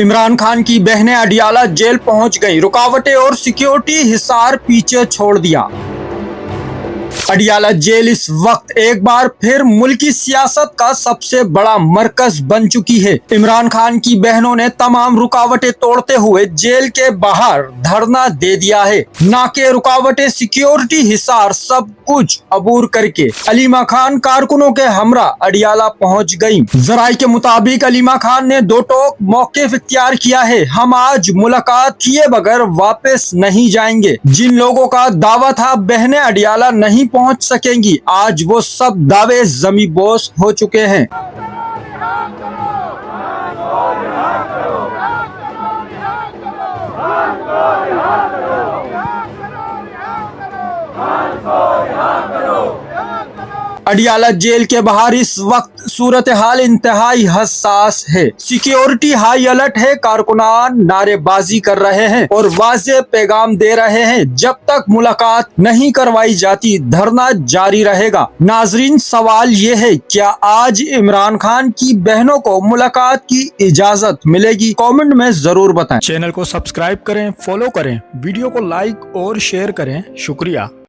इमरान खान की बहनें अडियाला जेल पहुंच गईं, रुकावटें और सिक्योरिटी हिसार पीछे छोड़ दिया। अडियाला जेल इस वक्त एक बार फिर मुल्की सियासत का सबसे बड़ा मरकज बन चुकी है। इमरान खान की बहनों ने तमाम रुकावटें तोड़ते हुए जेल के बाहर धरना दे दिया है। नाके, रुकावटें, सिक्योरिटी हिसार सब कुछ अबूर करके अलीमा खान कारकुनों के हमरा अडियाला पहुंच गईं। जराये के मुताबिक अलीमा खान ने दो टोक मौक़िफ़ इख्तियार किया है। हम आज मुलाकात किए बगैर वापस नहीं जाएंगे। जिन लोगों का दावा था बहनें अडियाला नहीं पहुंच सकेंगी, आज वो सब दावे जमी बोस हो चुके हैं। अडियाला जेल के बाहर इस वक्त सूरत हाल इंतहाई हसास है। सिक्योरिटी हाई अलर्ट है। कारकुनान नारेबाजी कर रहे हैं और वाज़ेह पैगाम दे रहे हैं, जब तक मुलाकात नहीं करवाई जाती धरना जारी रहेगा। नाजरीन, सवाल ये है, क्या आज इमरान खान की बहनों को मुलाकात की इजाजत मिलेगी? कमेंट में जरूर बताएं। चैनल को सब्सक्राइब करें, फॉलो करें, वीडियो को लाइक और शेयर करें। शुक्रिया।